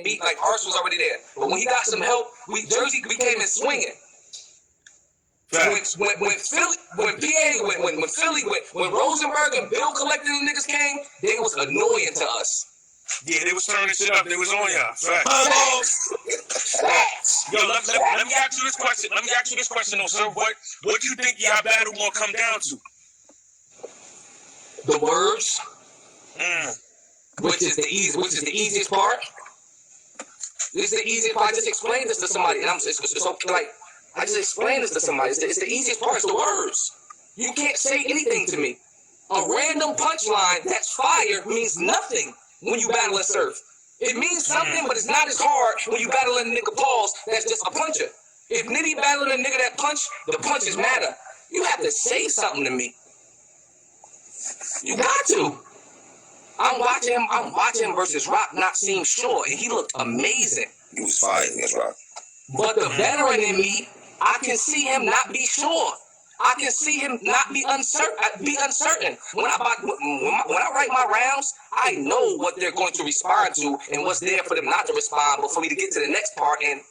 beat, like ours was already there. But when he got some help, Jersey, we came in swinging. So when Rosenberg and Bill Collector and niggas came, they was annoying to us. Yeah, they was turning shit up. They was on y'all. Facts. Yo, let me ask you this question. Though, sir. What you think y'all battle gonna come down to? The words, which is the easiest part. This is the easiest part. I just explained this to somebody, and it's okay. Like I just explained this to somebody. It's the easiest part. It's the words. You can't say anything to me. A random punchline that's fire means nothing when you battle a surf. It means something, but it's not as hard when you battle a nigga pause that's just a puncher. If Nitty battling a nigga that punch, the punches matter. You have to say something to me. You got to. I'm watching him versus Rock not seem sure, and he looked amazing. He was fire against Rock. But the veteran in me, I can see him not be sure. I can see him not be uncertain. When I write my rounds, I know what they're going to respond to and what's there for them not to respond, but for me to get to the next part. And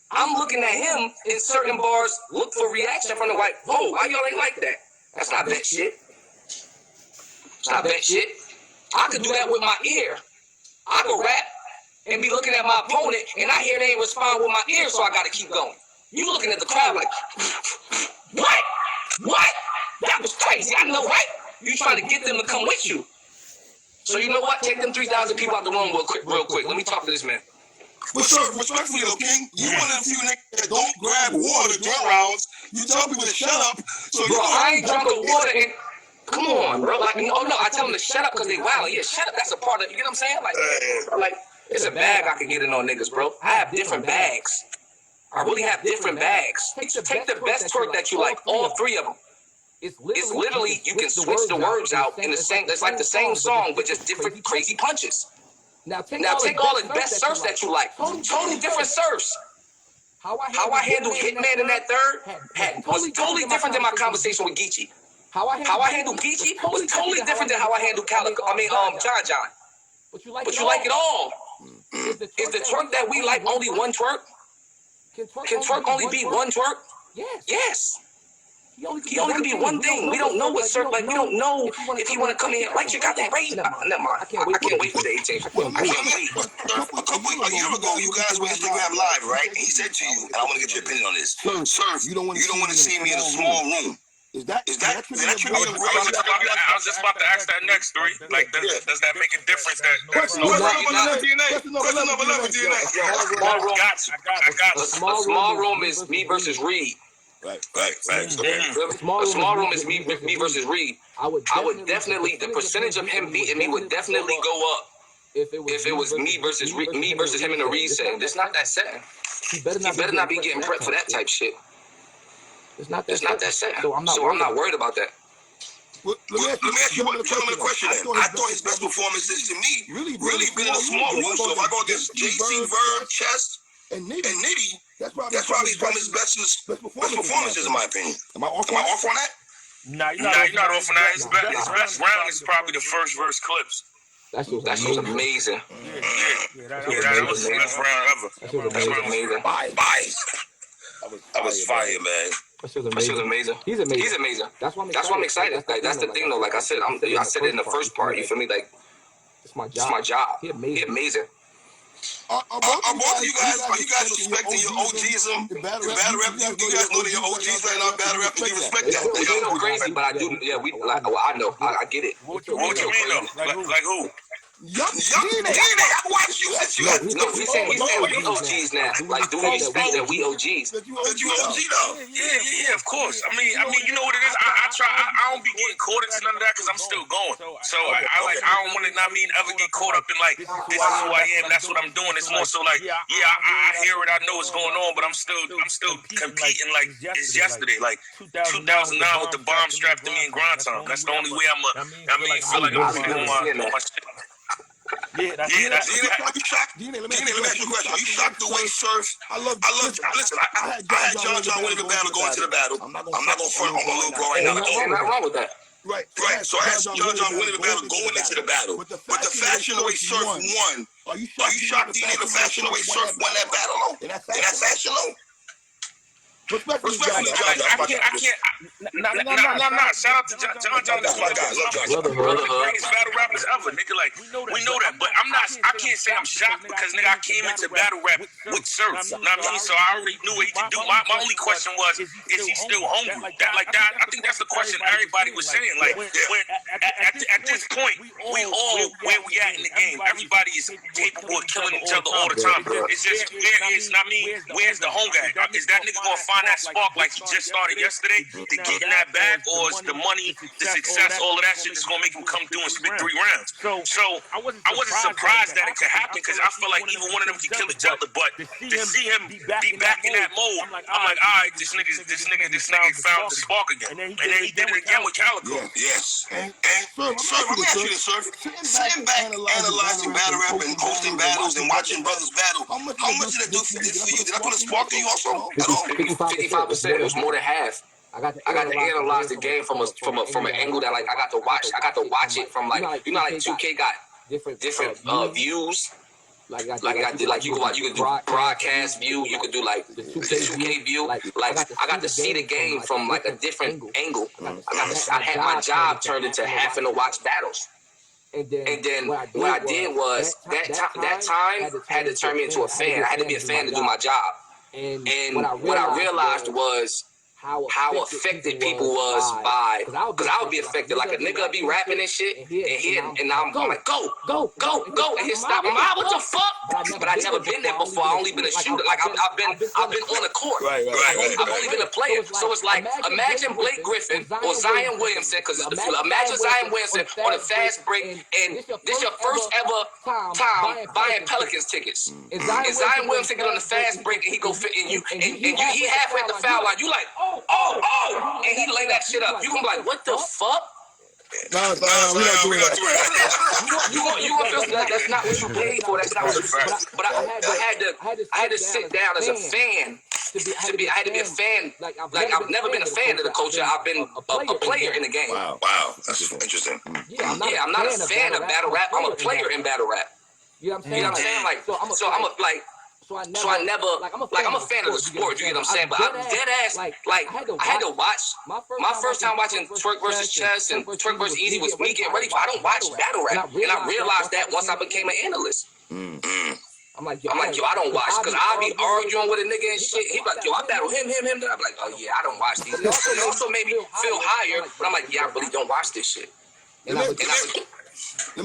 I'm looking at him in certain bars, look for reaction from the white. Whoa, why y'all ain't like that? That's not that shit. It's not that shit. I could do that with my ear. I could rap and be looking at my opponent, and I hear they ain't respond with my ear, so I got to keep going. You looking at the crowd like, what? What? That was crazy. I know, right? You trying to get them to come with you. So you know what? Take them 3,000 people out the room real quick. Let me talk to this man. But sir, respectfully though, King, you one of the few niggas that don't grab water during rounds. You tell people to shut up. So bro, I ain't drunk the water and come on, bro. Like, oh no, I tell them to shut up because they wild. Yeah, shut up. That's a part of, you get what I'm saying? Like it's a bag I can get in on niggas, bro. I have different bags. I really have different bags. Take the best twerk that you like, all three of them. It's literally, you can switch the words out in the same, it's like the same song, but just different crazy punches. Now take all the best surfs that you like. Totally different surfs. How I handled Hitman in that third was totally different than my conversation with Geechee. How I handled Geechee was totally different than how I handled John. But you like it all. Is the twerk that we like only one twerk? Can twerk only be one twerk? Yes. He only can be one thing. We don't know what surf, like, we don't know if he want to come in here. Like, you got that raise. Never mind. I can't wait for the 18th. A year ago, you guys were Instagram Live, right? And he said to you, and I want to get your opinion on this. Surf, you don't want to see me in a small room. Is that I was just about to ask that next, three. Like, does that make a difference? Question number 11, DNA. A small room is me versus Reed. Right. A small room is me versus Reed. I would definitely, the percentage of him beating me would definitely go up if it was me versus him in the Reed setting. It's not that setting. He better not be getting prepped for that type shit. It's not that setting. So I'm not worried about that. Let me ask you a question then. I thought his best performances to me really been in a small room. So if I go against JC, Verb, Chest, and Nitty, that's probably his best performances in my opinion. Am I off on that? Nah, you're not off on that. His best round is probably the first verse clips. That was amazing. That was the best round ever. That was amazing. Bye. That was fire, man. That shit was amazing. He's amazing. That's why I'm excited. Like, that's the thing, though. Like I said, I said it in the first part. You feel me? Like, it's my job. He amazing. Are both of you guys respecting your OGism? The battle rap, you guys know that your OGs right now, battle rap, we respect that. They go crazy, but I do. Yeah, I know. I get it. What you mean though? Like who? Young DNA, I watched you. No, he said we OGs now. Like, do we respect that we OGs? That you OG though? Yeah, of course. I mean, you know what it is. I try. I don't be getting caught into none of that because I'm still going. So I don't want to ever get caught up in like this is who I am. That's what I'm doing. It's more so like I hear it. I know what's going on, but I'm still competing like it's yesterday. Like 2009 with the bomb strapped to me in grind time. That's the only way feel like I'm doing my shit. DNA, let me ask you a question. Are you shocked the way surf? Listen, I had John winning the battle, going to the battle. I'm not going to front on my little bro right now. Ain't nothing wrong with that. Right. So I asked John winning the battle, going into the battle. But the fashion the way Surf won, are you shocked he named the fashion the way Surf won that battle, though? And that fashion, though? Respectfully, John. I can't. Nah. Shout out to John. That's my guy. Love John. One of the greatest battle rappers ever, nigga. Like, we know that. But I can't say I'm shocked because, nigga, I came into battle rap with Surf. You know what I mean? So I already knew what he could do. My only question was, is he still hungry? I think that's the question everybody was saying. Like, when at this point, we all where we at in the game. Everybody is capable of killing each other all the time. It's just, where's the hunger at? Is that nigga gonna find that spark like he just started yesterday to get in that bag, or is the money, the success, all of that shit just gonna make him come through and spit 3 rounds? So I wasn't surprised that it could happen because I feel like either one of them could kill each other, but to see him be back in that mode, I'm like, all right, this nigga found the spark again, and then he did it again with Calico. Yes. And Surf, let me ask you this, Surf. Sitting back, analyzing battle rap and hosting battles and watching brothers battle, how much did it do for you? Did I put a spark to you also? At all? 55%. It was more than half. I got to analyze the game from an angle that like I got to watch it from like, you know, like 2K got different views. Like I did, like you could do broadcast view, you could do like the 2K view. Like I got to see the game from like a different angle. I had my job turned into having to watch battles. And then what I did was that time had to turn me into a fan. I had to be a fan to do my job. And what I realized was how affected people was by, because I would be affected. Like a nigga be rapping and shit, and I'm like, go, and he stop. I'm like, what the fuck? But I never been there before. I only been a shooter. Like I've been on the court. Right. I've only been a player. So it's like, imagine Blake Griffin or Zion Williamson, because it's the field. Imagine Zion Williamson on a fast break, and this your first ever time buying Pelicans tickets. And Zion Williamson get on the fast break, and he go fit in you, and he halfway at the foul line. You like, oh, and he lay that shit up. You gonna be like, what the fuck? No, we not doing that. You gonna feel like that's not what you paid for. That's not what you. But I had to sit down as a fan. I had to be a fan. Like I've never been a fan of the culture. I've been a player in the game. Wow, that's interesting. Yeah, I'm not a fan of battle rap. I'm a player in battle rap. You know what I'm saying? Like, so I'm a like. So I never, I'm a fan of the sport, you get what I'm saying? But I'm dead ass, like, I had to watch, my first time watching Twork versus Chess and Twork versus Easy was me getting ready for, I don't watch battle rap. And I realized that once I became an analyst. I'm like, yo, I don't watch, because I be arguing with a nigga and shit. He be like, yo, I battle him. Then I'm like, oh yeah, I don't watch these. It also made me feel higher, but I'm like, yeah, I really don't watch this shit. Let me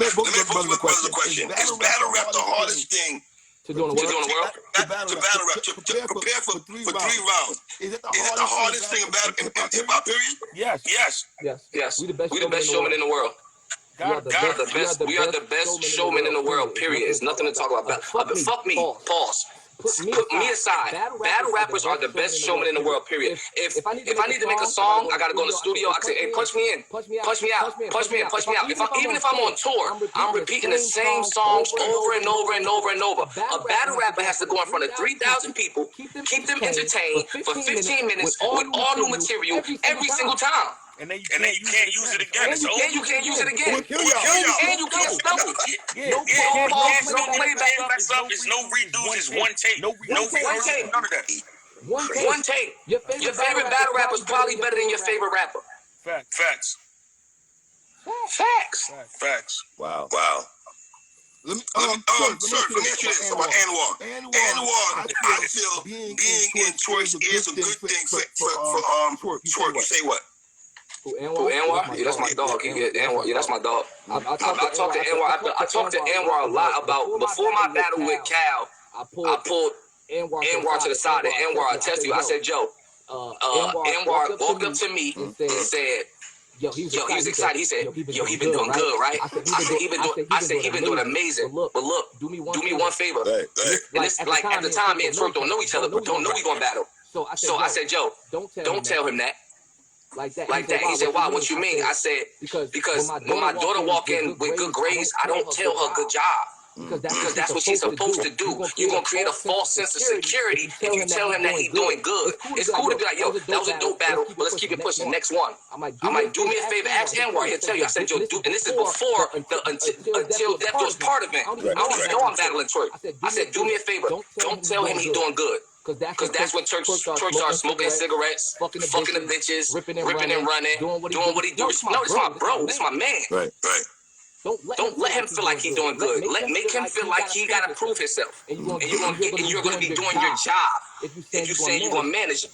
pose the question. Is battle rap the hardest thing to do in the world? To battle rap, to prepare for 3 rounds. Is it the hardest thing in hip-hop, period? Yes. We the best showmen in the world. We are the best showmen in the world, period. It's nothing to talk about. Fuck me. Pause. Put me aside. Battle rappers are the best showmen in the world, period. If I need to make a song, I gotta go in the studio. I say, hey, punch me in, punch me out. Even if I'm on tour, I'm repeating the same songs over and over. A battle rapper has to go in front of 3,000 people, keep them entertained for 15 minutes with all new material every single time. And then you can't use it again. It's over. And you can't use it again. And you can't stumble. No playback. It's no redos. It's one take. No take. None of that. One take. Your favorite battle rapper is probably better than your favorite rapper. Facts. Wow. Let me ask you this about Anwar. I feel being in Twork is a good thing for Twork. You say what? Anwar? Yeah, that's my dog. Anwar. Yeah, that's my dog. I talked to Anwar. I talked to Anwar a lot about, before my battle with Cal, I pulled Anwar to the side, and Anwar attested to you. I said, Joe, Anwar walked up to me and said, Yo, he was excited. He said, yo, he been doing good, right? I said, he been doing amazing. But look, do me one favor. And it's like, at the time, me and Twork don't know each other, but don't know we gonna battle. So I said, Joe, don't tell him that. Like that. He said, wow, what you mean? I said, because when my daughter walk in with good grades, I don't tell her good job. Because that's what she's supposed to do. You're going to create a false sense of security if you tell him that he's doing good. It's cool to be like, yo, that was a dope battle, but let's keep it pushing. Next one. I'm like, do me a favor, ask Anwar. He'll tell you. I said, yo, dude, and this is before the Until Death Do Us Part event. I don't even know I'm battling Twork. I said, do me a favor. Don't tell him he's doing good. Because that's when Twork starts smoking cigarettes, fucking the bitches, ripping and running, doing what he do. No, this my bro. This my man. Right. Don't let him feel like he's doing good. Make him feel like he gotta prove himself. And you're gonna be doing your job. If you say you're gonna manage it.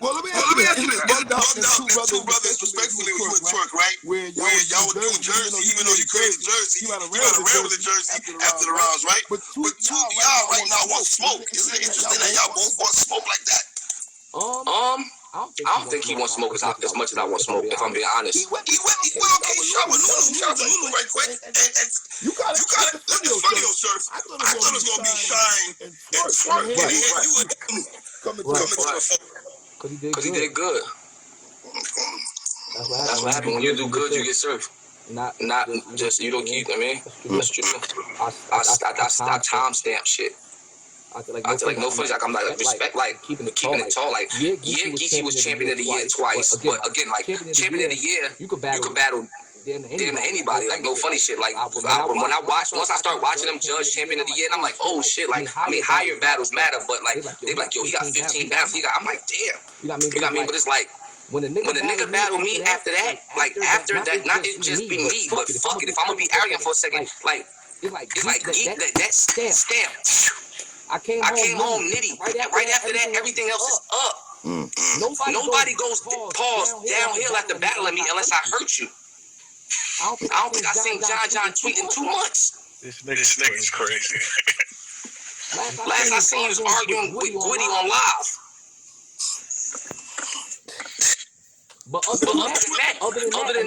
Well, let me ask you this. There's two brothers, respectfully, you and Twork, right? Where y'all were doing Jersey, even though you created Jersey, you had a rail with the Jersey after the rounds, right? But two of y'all right now want smoke. Isn't it interesting that y'all both want smoke like that? I don't think he wants smoke as much as I want smoke, if I'm being honest. He went okay, shot with Lulu. Shout out to Lulu right quick. And you got it. It's funny, though, Surf. I thought it was going to be Shine and Twork. And then you and him coming to the phone. Because he did good. That's what happened. When you do good, you get served. Not just, you don't keep, I mean, that's true. I timestamp shit. I feel like no funny. Like I'm like respect, like keeping it tall. Like Geechee was champion of the year twice, but again, like champion of the year, you could battle damn anybody. Like no funny shit. Like once I start watching them judge champion of the year, and I'm like, oh shit. Like I mean, higher battles matter, but like they like, yo, he got 15 battles. I'm like, damn. You know what I mean? But it's like. When a nigga battle me after that, not it just be me, but fuck it. If I'm gonna be arrogant for a second, like it's like that stamp. I came home nitty. Right after that, everything else is up. Nobody goes downhill after battling me unless I hurt you. I don't think I seen John tweet in 2 months. This nigga's crazy. Last I seen he was arguing with Gwitty on live. But other than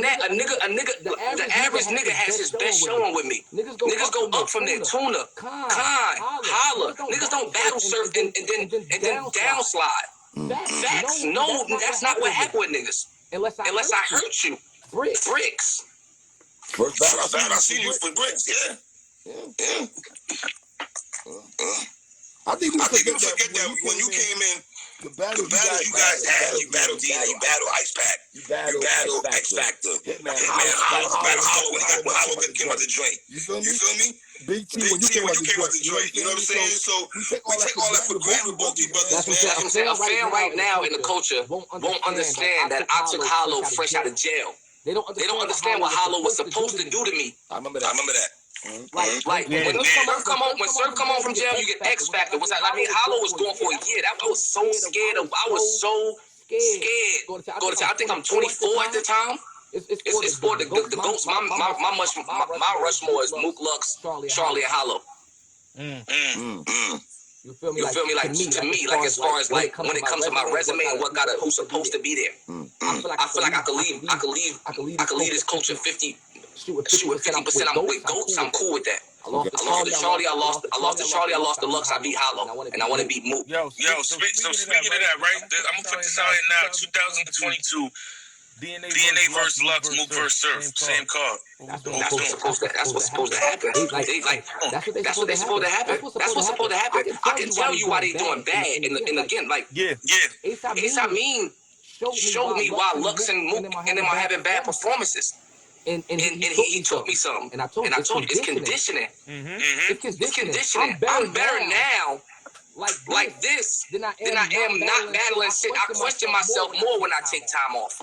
that, the average nigga has his best showing with me. Niggas go up from there. Tuna, Khan, Holla. Niggas don't battle surf and then downslide. Facts. No, that's not what happened with niggas. Unless I hurt you. Bricks. First battle, I seen you for bricks. Yeah. I think we forget that when you came in. The battles you guys had, you battled DNA, you battled Ice Pack, you battled X Factor, Hitman Hollow when Hollow came out the joint. You feel me? Big T when you came out the joint. You know what I'm saying? So we take all that for granted with both these brothers, man. A fan right now in the culture won't understand that I took Hollow fresh out of jail. They don't understand what Hollow was supposed to do to me. I remember that. Like when Surf come home from jail, you get X Factor. What's that? I mean, Hollow was going for a year. I was so scared. I think I'm 24 at the time. It's for the goats. My Rushmore is Mook Lux, Charlie, and Hollow. You feel me? Like to me, like as far as like when it comes to my resume and who's supposed to be there, I feel like I could lead this culture 50. Shoot with 50%. I'm with goats. I'm cool with that. I lost to Charlie. I lost the Lux. I beat Hollow, and I want to beat Mook. Yo, speaking of that, right? I'm gonna put this out here now. 2022. DNA versus Lux, Mook versus Surf, same card. That's what's supposed to happen. That's what's supposed to happen. I can tell you why they doing bad. And again, like Ace Amin showed me why Lux and Mook and them are having bad performances. And he taught me something. And I told you, it's conditioning. It's conditioning. I'm better now, like this, than I am not battling shit. I question myself more when I take time off.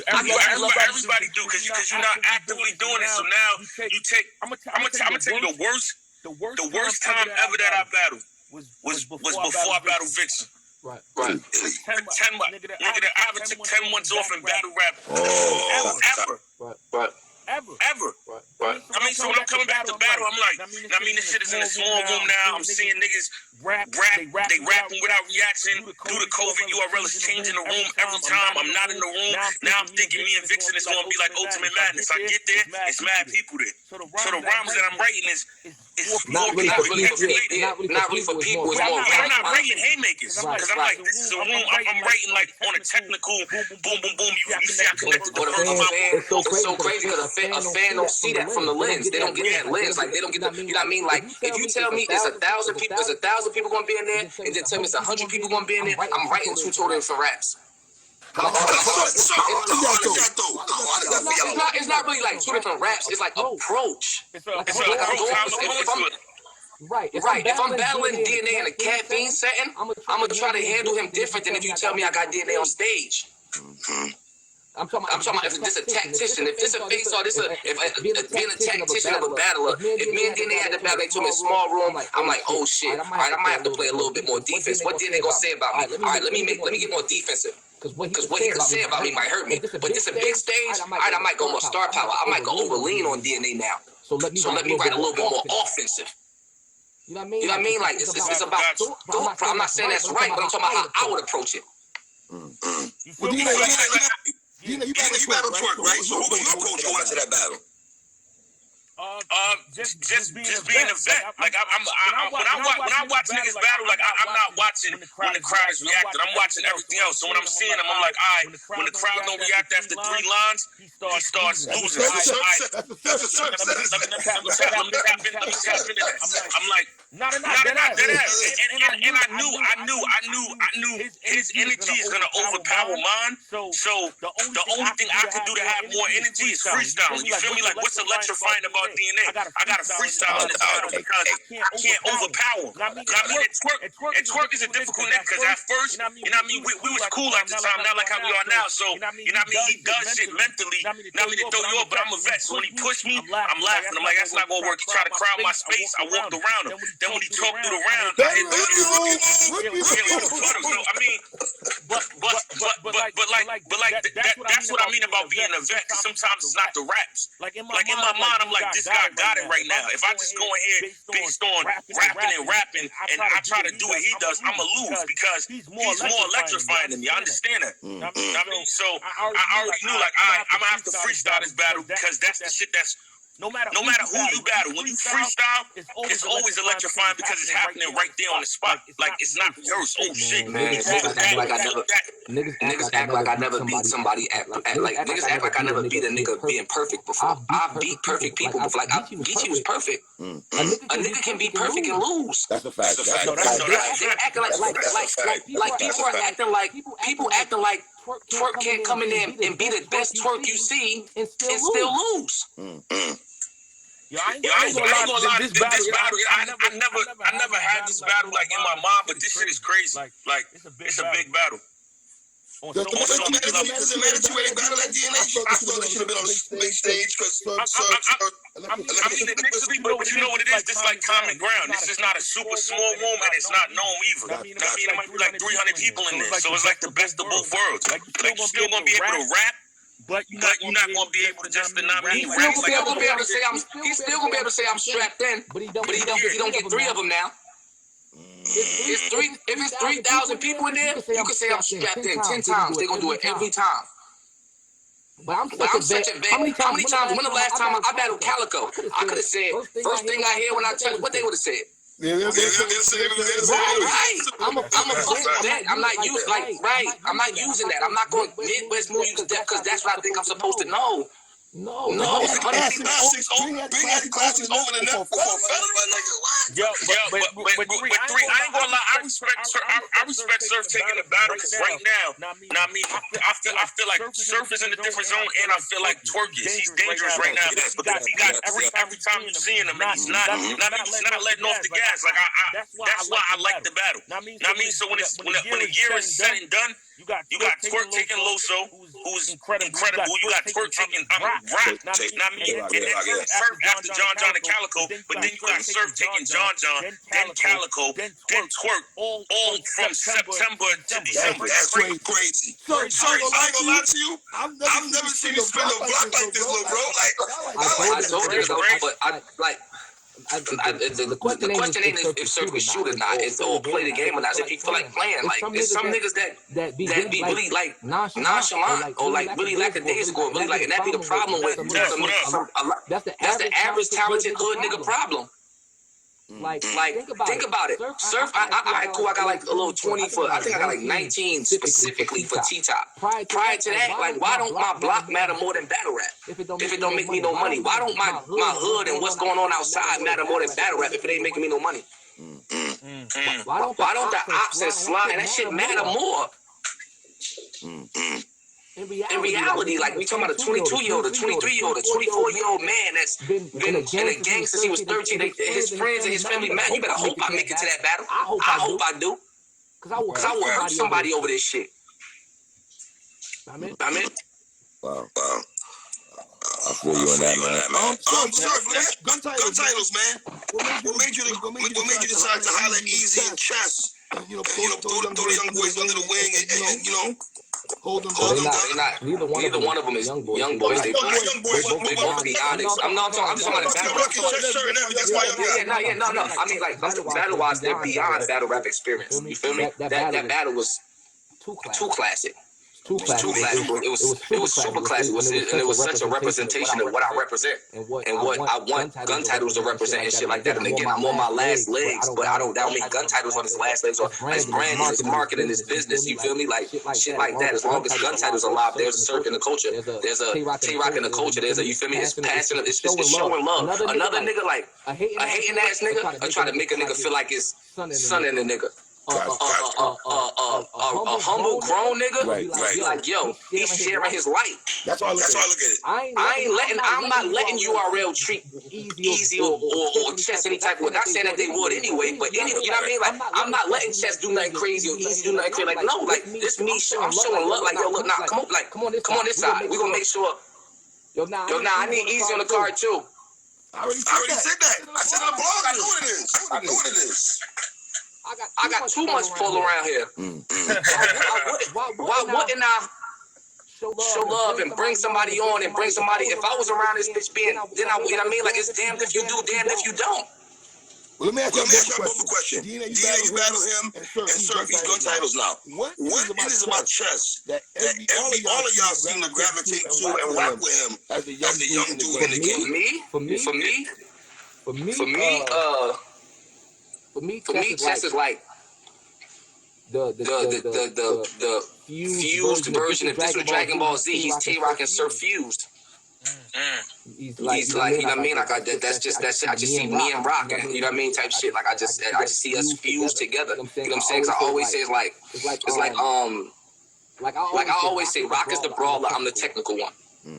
Everybody do, because you're not actively doing it. So now you take. I'm gonna tell you the worst time ever that I battled was before I battled Vixen. Right. 10 months. Nigga, I ever took 10 months off in battle rap. Ever. Ever. Right. I mean, so when I'm coming back to battle, I'm like, this shit is in a small room now. I'm seeing niggas they rapping without reaction. Due to COVID, URL is changing the room every time. I'm not in the room. Now I'm thinking me and Vixen is going to be like Ultimate Madness. I get there, it's mad people there. So the rhymes that I'm writing is not really for people. I'm not writing haymakers because I'm like, this is a room. I'm writing like on a technical boom, boom, boom. You see, I connected the it's so crazy because a fan don't see that from the lens. They don't get that lens. Like they don't get the, you know what I mean? Like if you tell me it's 1,000 people, gonna be in there, and then tell me it's 100 people gonna be in there, I'm writing 2 totally different raps. It's not really like 2 different raps. It's like approach. If I'm battling DNA in a caffeine setting, I'm gonna try to handle him different than if you tell me I got DNA on stage. I'm talking about if this a tactician, if this a face or this if being a tactician of a battler, if me and DNA had to battle into a small room, I'm like, oh shit, all right, I might have to play a little bit more defense. What DNA gonna say about me? All right, let me get more defensive. Because what he could say about me might hurt me. But this a big stage, all right, I might go more star power. I might go over lean on DNA now. So let me write a little bit more offensive. You know what I mean? Like it's about thought. I'm not saying that's right, but I'm talking about how I would approach it. You battle Twork, right? So who was your coach going into that battle? Just being a vet. Like when I watch niggas battle, like I'm not watching when the crowd is reacting. I'm watching everything else. So when I'm seeing them, I'm like, all right, when the crowd don't react after 3 lines, he starts losing. Let me tap into that. I'm like, not that. And I knew his energy is gonna overpower mine. So the only thing I could do to have more energy is freestyling. You feel me? Like what's electrifying about DNA? I gotta freestyle in the battle because I can't overpower. I mean, Twork is a difficult nigga because at first, you know what I mean, we was cool at the time, not like how we are now. So, you know what I mean, he does shit mentally. You know what I mean, to throw you up, but I'm a vet. So when he pushed me, I'm laughing. I'm like, that's not gonna work. He tried to crowd my space. I walked around him. Then when he talked through the round, I hit the so I mean, but that's what I mean about being a vet. Sometimes it's not the raps. Like in my mind, I'm like, this guy got it right now. If I just go in here based on rapping, and I try to do what he does, I'ma lose because he's more electrifying than me. I understand that. I mean, so I already knew, like, I'm gonna have to freestyle this battle because that's the shit that's. No matter who you battle, when you freestyle, it's always electrifying because it's happening right there on the spot. Like it's not rehearsed. Oh shit, man! Niggas act like I never beat somebody. Niggas act like I never beat a nigga being perfect before. I've beat perfect people before. Like Geechee was perfect. A nigga can be perfect and lose. That's a fact. They're acting like people acting like Twork can't come in there and be the best Twork you see and still lose. I ain't gonna lie. This battle, I never had this battle like in my mind, but this shit is crazy. Like it's a big battle. Does it matter to you ain't battle at DNA? I thought they should have been on the big stage because I mean initially, but you know what it is? This is like common ground. This is not a super small room and it's not known either. I mean, it might be like 300 people in there, so it's like the best of both worlds. Like you're still gonna be able to rap. But you're not gonna be able to just not me. He's still gonna be able to say I'm strapped in, but he don't get 3 of them now. If it's 3,000 people in there, you can say I'm strapped in 10 times. They're gonna do it every time. But I'm such a vet. How many times? When the last time I battled Calico? I could have said first thing I hear when I tell you what they would have said. Right. I'm a fucking vet. I'm not using that. I'm not going Midwest move because that's what I think I'm supposed to know. No. Big classics over the net for Yo, but 3, I ain't gonna lie. I respect Surf taking the battle because right now, I feel like Surf is in a different zone, and I feel like Twork is. He's dangerous right now because he got every time you're seeing him, and he's not letting off the gas. Like that's why I like the battle. I mean, so when the year is said and done. You got Twork taking Loso, who's incredible. You got Twork taking Rock. After John and Calico, but then you got Surf taking John, then Calico, then Twork, all from September to December. That's crazy. So I ain't gonna lie to you. I've never seen you spin a block like this, little bro. I told you, but the question ain't if Surf can shoot or not. It's all play the game or not. If he feel like playing, like there's some niggas that be really like nonchalant or like really lackadaisical, really like, and that be the problem with that's the average talented hood nigga problem. Like think about it. Surf, I cool. I got like a little 20 for. I think I got like 19 specifically for T-Top. Prior to that, like, why don't my block matter more than battle rap? If it don't make me no money, why don't my hood and what's going on outside matter more than battle rap if it ain't making me no money? Why don't the ops and slime and that shit matter more? In reality, like, we talking about a 22-year-old, a 23-year-old, a 24-year-old man that's been in a gang since he was 13. His friends and his family mad. You better hope I make it to that battle. I hope I do. Because I will hurt somebody over this shit. I mean. Wow. I feel you on that, man. Gun titles, man. What made you decide to holler at Easy and Chess? And, throw the young boys under the wing and hold them down. Neither one of them is young boys. They both be honest. I'm just talking about battle rap. No. I mean, like, battle-wise, they're beyond battle rap experience. You feel me? That battle was too classic. It was super classic. It was such a representation of what I represent and what I want gun titles to represent and shit like that. And again, I'm on my last legs, but that don't mean gun titles on his last legs or his brand, his marketing, his business. You feel me? Like shit like that. As long as gun titles are alive, there's a circle in the culture. There's a T-Rock in the culture. There's a, you feel me? It's passion. It's showing love. Another nigga like a hating ass nigga, I try to make a nigga feel like his son in the nigga. A humble grown nigga, right. Like, yo, he's sharing his light. That's all I look at it. I'm not letting URL treat Easy or Chess any type of way. Not saying that they would anyway, but anyway, you know what I mean? Like, I'm not letting Chess do nothing crazy or Easy do nothing crazy. Like, no, like, this me, I'm showing love. Like, yo, look, nah, come on this side. We gonna make sure. Yo, nah, I need Easy on the card too. I already said that. I said on the blog, I know what it is. I got too much pull around here. Why wouldn't I show love and bring somebody on and bring somebody? If I was around this bitch being, then I, you know what I mean? Like, it's damned if you do, damned if you don't. Well, let me ask you a question. DNA, you battle him and Surf, he's gun titles now. What is it about Chess that all of y'all seem to gravitate to and rock with him as a young dude in the game? For me, Chess is like the fused version. If this was Dragon Ball Z, he's T-Rock and Surf fused. He's like, you know what I mean? Like, that's just that shit. I just see me and Rock, and you know what I mean? Type shit. Like, I just see us fused together. You know what I'm saying? Because I always say I always say, Rock is the brawler. I'm the technical one.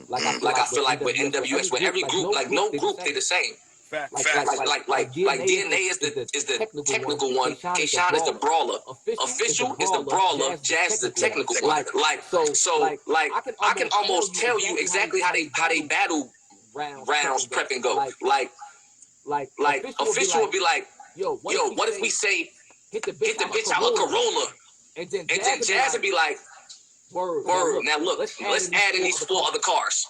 Like I feel like with NWX, with every group, like no group, they the same. Like DNA is the technical one. K-Shine is the brawler. Official is the brawler. Jazz is the technical one. I can almost tell you exactly how they battle rounds prep and go. Like Official would be like, yo, what if we say hit the bitch out a Corolla, and then Jazz would be like, word. Now look, let's add in these 4 other cars.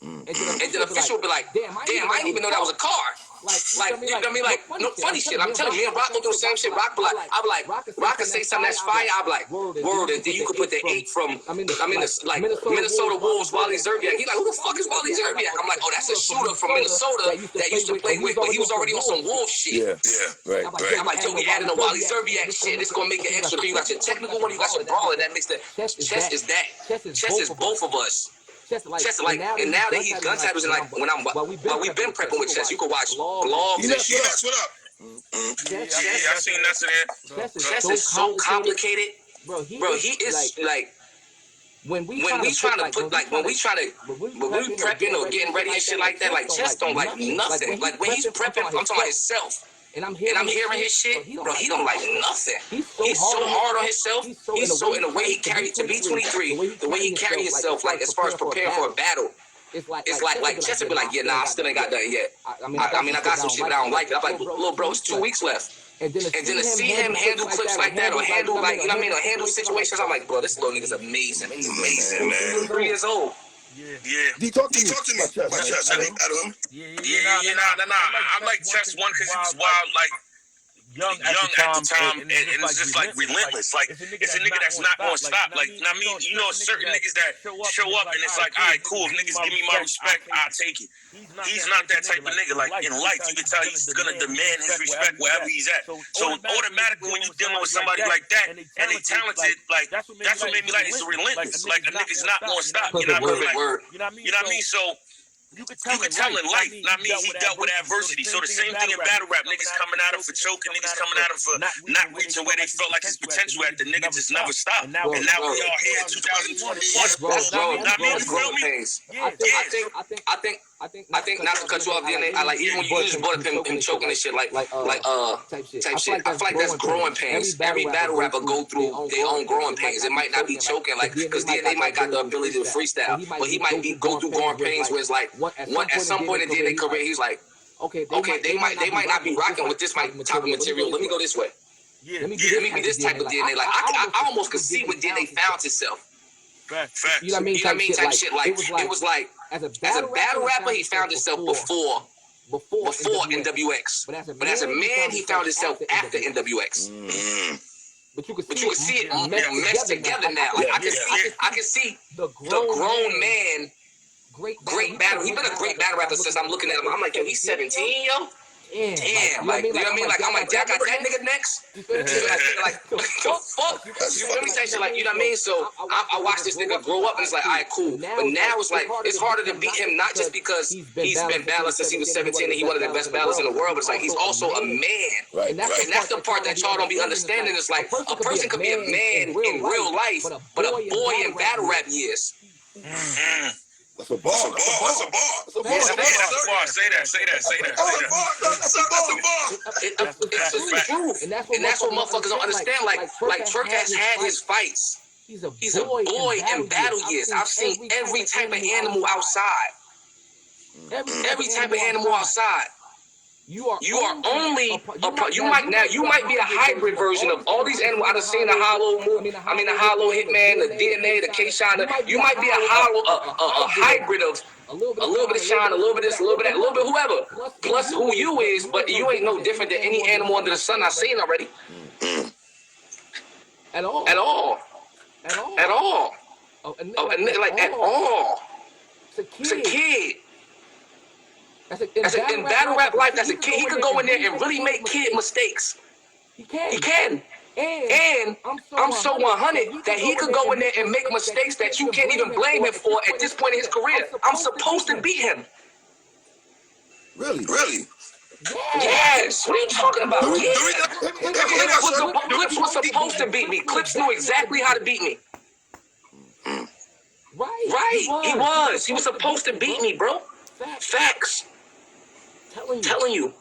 And then Official would be like, damn, I didn't even know that was a car. Like, you know what I mean? Like, no funny shit. I'm telling you, me and Rock will do the same shit. Rock can say something that's fire. I'll be like, word. And then you could put the 8 from, Minnesota Wolves, Wally Zerbiak. He's like, who the fuck is Wally Zerbiak? I'm like, oh, that's a shooter from Minnesota that used to play with, but he was already on some Wolf shit. Yeah, right. I'm like, yo, we added a Wally Zerbiak shit. It's gonna make it extra. You got your technical one, you got your brawler. That makes the Chess is that. Chess is both of us. Chess like, and now that he's gun titles, and like while we've been prepping with Chess, you can watch vlogs and shit. Yes, what up? Yeah, I seen that today. Chess is so complicated, bro. He is like when we prepping or getting ready and shit like that. Like Chess don't like nothing. Like when he's prepping, I'm talking about himself. And I'm hearing his shit, bro. He don't like nothing. He's so hard on himself. He's so in the way he carried to be 23. The way he carry himself, like as far as preparing for a battle, it's like Chess would be like, yeah, nah, I still ain't got done yet. I mean, I got some shit, but I don't like it. I'm like, little bro, it's 2 weeks left. And then to see him handle clips like that, or handle like, you know what I mean, or handle situations, I'm like, bro, this little nigga's amazing. He's amazing, man. 3 years old. Yeah. He talk to me about Chess. Yeah. Nah. I like Chess one because he was wild. Like, young at the time, and it's just like relentless. Like it's a nigga that's not gonna stop. Like I mean, you know, certain niggas that show up and it's like, all right, cool. If niggas give me my respect, I'll take it. He's not that type of nigga. Like in life, you can tell he's gonna demand his respect wherever he's at. So automatically, when you dealing with somebody like that and they talented, like that's what made me like it's relentless. Like a nigga's not gonna stop. You know what I mean? You know what I mean? So you could tell in life. I mean, he dealt with adversity. So the same thing in battle rap. Niggas coming at him for choking. Niggas coming at him for not reaching where they felt like his potential at. The nigga just never stopped. And now we all here in 2021. I mean, you feel me? I think not to cut you off, DNA. I like even when you just brought up him choking and shit, like type shit. I feel like that's growing pains. Every battle rapper go through their own growing pains. It might not be choking, like because DNA might got the ability to freestyle, but he might go through growing pains where it's like at some point in DNA career, he's like, okay, they might not be rocking with this type of material. Let me go this way. Let me be this type of DNA. Like I almost could see when DNA found itself. Facts. You know what I mean? Type shit. Like it was like as a battle rapper, he found himself before NWX. But as a man, he found himself after NWX. But you can see it meshed together now. Like I can see the grown man. Great battle. He's been a great battle rapper since I'm looking at him. I'm like, yo, he's 17, yo. Damn, like, you know what I mean? Like, I'm like, I got that nigga next. Like, the fuck? You feel me? Shit, like, you know what I mean? So I watched this nigga grow up, and it's like, all right, cool. But now it's like, it's harder to beat him, not just because he's been battling since he was 17 and he's one of the best battlers in the world, but it's like, he's also a man. And that's the part that y'all don't be understanding. It's like, a person could be a man in real life, but a boy in battle rap years. That's a bar. That's a bar. Say that. It's the truth. And that's what motherfuckers don't understand. Like Twork has had his fights. He's a boy in battle years. I've seen every type of animal outside. Every type of animal outside. You are only you might be a hybrid version of all these animals. I've seen the Hollow movie. I mean the Hollow Hitman, the DNA, the K-Shine. You might be a hybrid of a little bit of Shine, a little bit of this, a little bit of that, a little bit of whoever. Plus who you is, but you ain't no different than any animal under the sun I've seen already. At all. Like at all. It's a kid. In battle rap life, that's a kid. He could go in there and really make kid mistakes. He can. And I'm so 100 that he could go in there and make mistakes that you can't even blame him for at this point in his career. I'm supposed to beat him. Really? Yes. What are you talking about? Clips was supposed to beat me. Clips knew exactly how to beat me. Right. He was. He was supposed to beat me, bro. Facts. Telling you.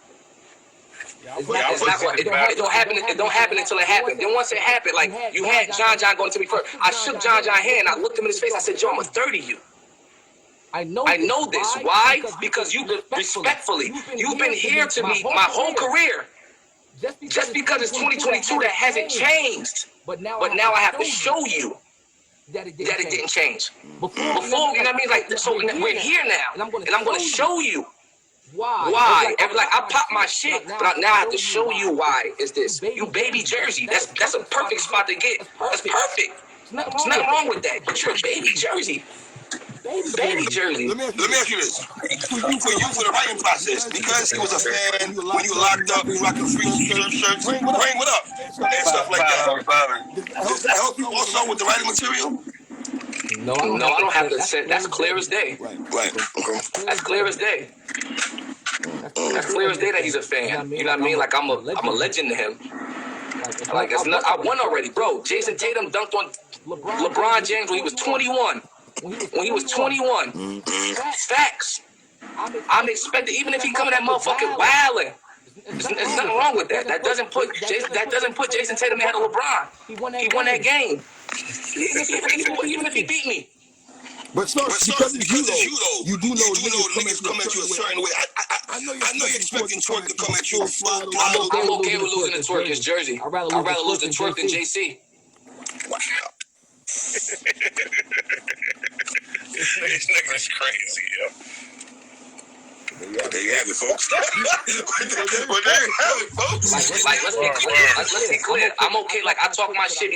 It don't happen until it happens. Then once it happened, like you had John going to me first. I shook John's hand. I looked him in his face. I said, "Yo, I'm a 30 you. I know this. Why? Because you've been respectfully. You've been here to me my whole career. Just because it's 2022, that hasn't changed. But now I have to show you that it didn't change. Before, you know what I mean? Like, so we're here now, and I'm going to show you. Why? Like I pop my shit, but now I have to show you why is this. You baby Jersey. That's a perfect spot to get. That's perfect. There's nothing wrong with that. But you're a baby Jersey. Baby Jersey. Let me ask you this. For the writing process, because he was a fan, when you locked up, you rocking free shirts, bring what up, and stuff like that. Does that help you also with the writing material? No, I don't have to say. That's clear as day. Right. Okay. That's clear as day. That's clear as day that he's a fan. You know what I mean? Like I'm a legend to him. Like it's not. I won already, bro. Jason Tatum dunked on LeBron James when he was 21. When he was 21. Facts. I'm expecting, even if he coming that motherfucking wilding. There's nothing wrong with that. That doesn't put Jason Tatum ahead of LeBron. He won that game. Even if he beat me. But because it's you though, you do know niggas come at you a certain way. I know you're expecting Twork to come at you. I'm okay with losing to Twork. It's Jersey. I'd rather lose to Twork than JC. Wow. This nigga's crazy, yo. There you have it, folks. Well, there you have it, folks. Like let's be clear. I'm okay. Like I talk my shit.